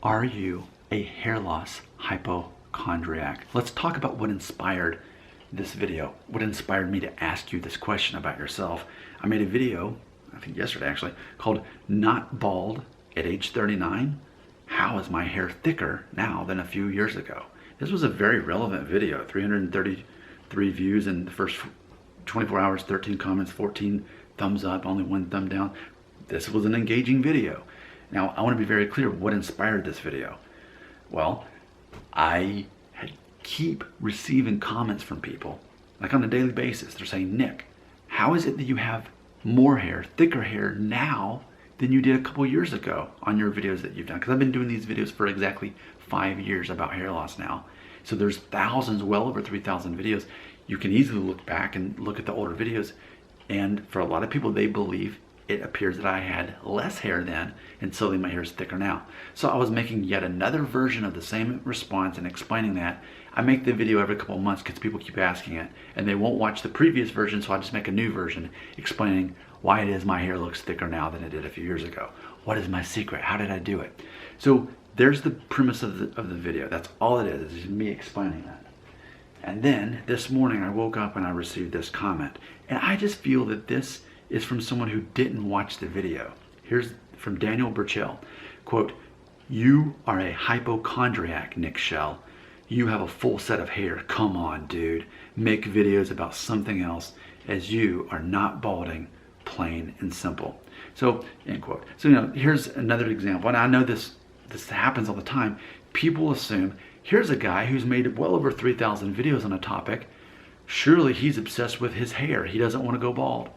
Are you a hair loss hypochondriac? Let's talk about what inspired this video, what inspired me to ask you this question about yourself. I made a video, I think yesterday actually, called Not Bald at Age 39. How is my hair thicker now than a few years ago? This was a very relevant video, 333 views in the first 24 hours, 13 comments, 14 thumbs up, only 1 thumb down. This was an engaging video. Now, I want to be very clear what inspired this video. Well, I keep receiving comments from people, like on a daily basis. They're saying, Nick, how is it that you have more hair, thicker hair now than you did a couple years ago on your videos that you've done? Because I've been doing these videos for exactly 5 years about hair loss now. So there's thousands, well over 3,000 videos. You can easily look back and look at the older videos. And for a lot of people, they believe it appears that I had less hair then, and slowly my hair is thicker now. So I was making yet another version of the same response and explaining that. I make the video every couple of months because people keep asking it, and they won't watch the previous version, so I just make a new version explaining why it is my hair looks thicker now than it did a few years ago. What is my secret? How did I do it? So there's the premise of the video. That's all it is just me explaining that. And then this morning I woke up and I received this comment, and I just feel that this is from someone who didn't watch the video. Here's from Daniel Burchell, quote, "You are a hypochondriac, Nick Shell. You have a full set of hair. Come on, dude. Make videos about something else, as you are not balding, plain and simple." So, end quote. So, here's another example, and I know this happens all the time. People assume, here's a guy who's made well over 3,000 videos on a topic. Surely he's obsessed with his hair. He doesn't want to go bald.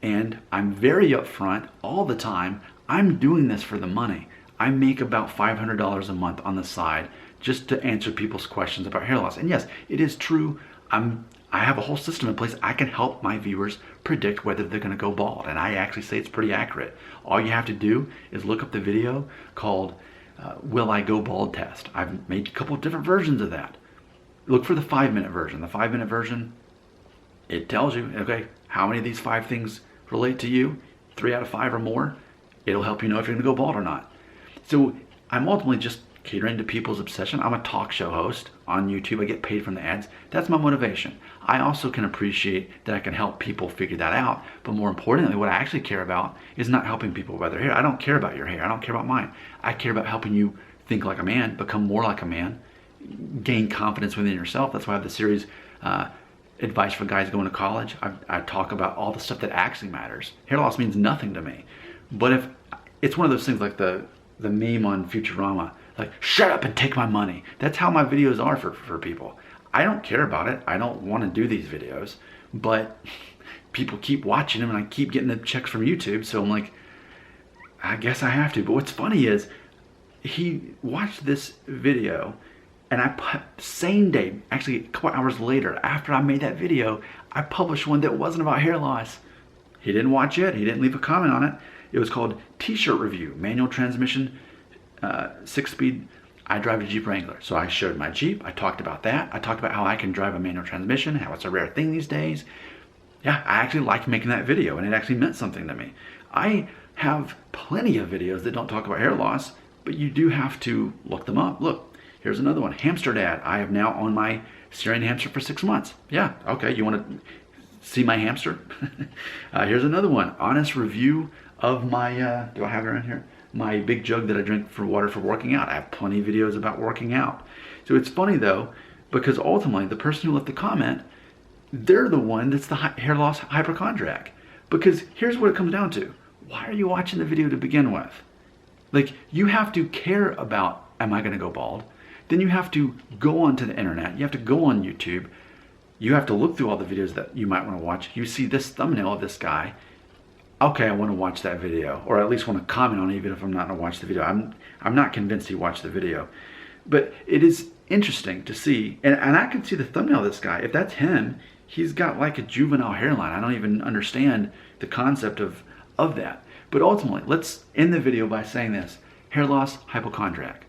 And I'm very upfront all the time. I'm doing this for the money. I make about $500 a month on the side just to answer people's questions about hair loss. And yes, it is true. I have a whole system in place. I can help my viewers predict whether they're going to go bald. And I actually say it's pretty accurate. All you have to do is look up the video called Will I Go Bald Test. I've made a couple of different versions of that. Look for the 5-minute version. The 5-minute version, it tells you, okay, how many of these 5 things relate to you, 3 out of 5 or more. It'll help you know if you're gonna go bald or not. So I'm ultimately just catering to people's obsession. I'm a talk show host on YouTube. I get paid from the ads. That's my motivation. I also can appreciate that I can help people figure that out. But more importantly, what I actually care about is not helping people with their hair. I don't care about your hair. I don't care about mine. I care about helping you think like a man, become more like a man, gain confidence within yourself. That's why I have the series, Advice for Guys Going to College. I talk about all the stuff that actually matters. Hair loss means nothing to me. But if it's one of those things like the meme on Futurama, like, shut up and take my money. That's how my videos are for people. I don't care about it. I don't want to do these videos, but people keep watching them and I keep getting the checks from YouTube. So I'm like, I guess I have to. But what's funny is he watched this video, and same day, actually a couple hours later, after I made that video, I published one that wasn't about hair loss. He didn't watch it. He didn't leave a comment on it. It was called T-shirt Review, Manual Transmission, 6-speed. I drive a Jeep Wrangler. So I showed my Jeep. I talked about that. I talked about how I can drive a manual transmission, how it's a rare thing these days. Yeah, I actually liked making that video, and it actually meant something to me. I have plenty of videos that don't talk about hair loss, but you do have to look them up. Look. Here's another one, Hamster Dad. I have now owned my Syrian hamster for 6 months. Yeah, okay, you want to see my hamster? Here's another one, honest review of my, do I have it around here? My big jug that I drink for water for working out. I have plenty of videos about working out. So it's funny though, because ultimately the person who left the comment, they're the one that's the hair loss hypochondriac. Because here's what it comes down to. Why are you watching the video to begin with? Like, you have to care about, am I gonna go bald? Then you have to go onto the internet. You have to go on YouTube. You have to look through all the videos that you might want to watch. You see this thumbnail of this guy. Okay, I want to watch that video, or at least want to comment on it, even if I'm not going to watch the video. I'm not convinced he watched the video. But it is interesting to see, and I can see the thumbnail of this guy. If that's him, he's got like a juvenile hairline. I don't even understand the concept of that. But ultimately, let's end the video by saying this. Hair loss, hypochondriac.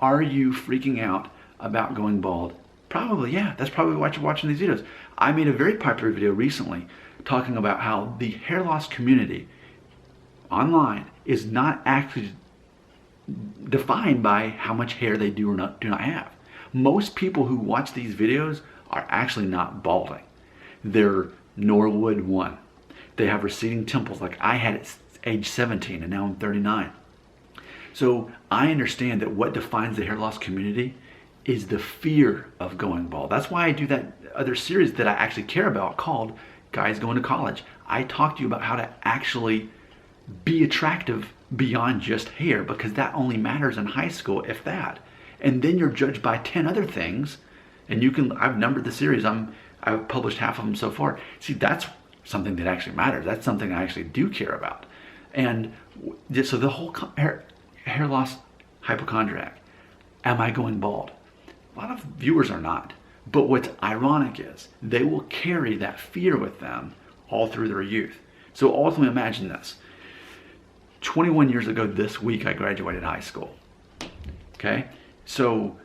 Are you freaking out about going bald? Probably, yeah. That's probably why you're watching these videos. I made a very popular video recently talking about how the hair loss community online is not actually defined by how much hair they do not have. Most people who watch these videos are actually not balding. They're Norwood 1. They have receding temples like I had at age 17 and now I'm 39. So I understand that what defines the hair loss community is the fear of going bald. That's why I do that other series that I actually care about called Guys Going to College. I talk to you about how to actually be attractive beyond just hair, because that only matters in high school, if that. And then you're judged by 10 other things, and I've numbered the series, I've published half of them so far. See, that's something that actually matters. That's something I actually do care about. And so the whole hair loss hypochondriac, am I going bald? A lot of viewers are not. But what's ironic is they will carry that fear with them all through their youth. So ultimately, imagine this. 21 years ago this week, I graduated high school. Okay? So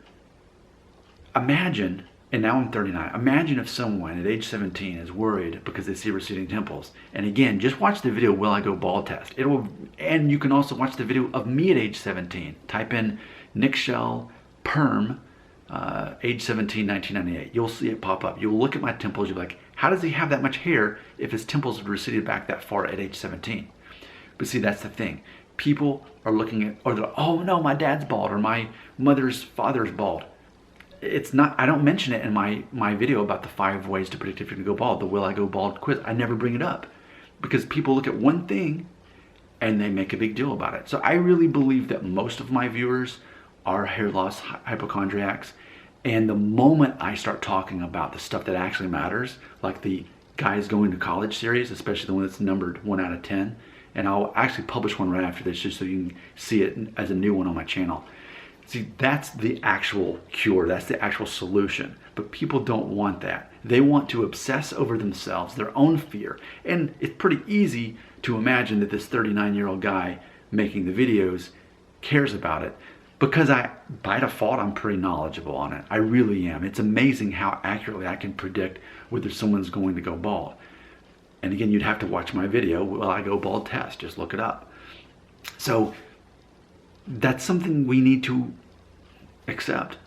imagine, and now I'm 39, imagine if someone at age 17 is worried because they see receding temples. And again, just watch the video, Will I Go Bald Test. And you can also watch the video of me at age 17. Type in Nick Shell Perm, age 17, 1998. You'll see it pop up. You'll look at my temples, you'll be like, how does he have that much hair if his temples have receded back that far at age 17? But see, that's the thing. People are looking at, or they're like, oh no, my dad's bald, or my mother's father's bald. It's not, I don't mention it in my video about the 5 ways to predict if you're gonna go bald, the Will I Go Bald quiz. I never bring it up because people look at one thing and they make a big deal about it. So I really believe that most of my viewers are hair loss hypochondriacs. And the moment I start talking about the stuff that actually matters, like the Guys Going to College series, especially the one that's numbered 1 out of 10, and I'll actually publish one right after this just so you can see it as a new one on my channel. See, that's the actual cure, that's the actual solution. But people don't want that. They want to obsess over themselves, their own fear. And it's pretty easy to imagine that this 39-year-old guy making the videos cares about it, because by default, I'm pretty knowledgeable on it. I really am. It's amazing how accurately I can predict whether someone's going to go bald. And again, you'd have to watch my video, Will I Go Bald Test? Just look it up. So that's something we need to accept.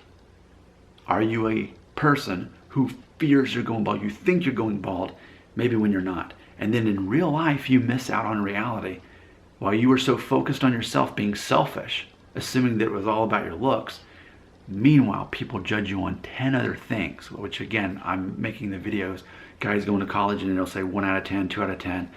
Are you a person who fears you're going bald? You think you're going bald, maybe when you're not. And then in real life, you miss out on reality. While you were so focused on yourself being selfish, assuming that it was all about your looks, meanwhile, people judge you on 10 other things, which again, I'm making the videos, Guys Going to College, and it'll say 1 out of 10, 2 out of 10.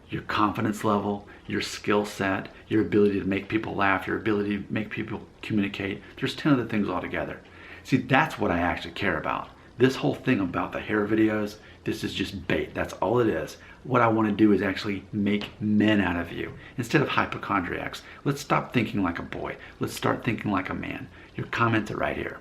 Your confidence level, your skill set, your ability to make people laugh, your ability to make people communicate. There's 10 other things altogether. See, that's what I actually care about. This whole thing about the hair videos, this is just bait. That's all it is. What I want to do is actually make men out of you instead of hypochondriacs. Let's stop thinking like a boy. Let's start thinking like a man. Your comments are right here.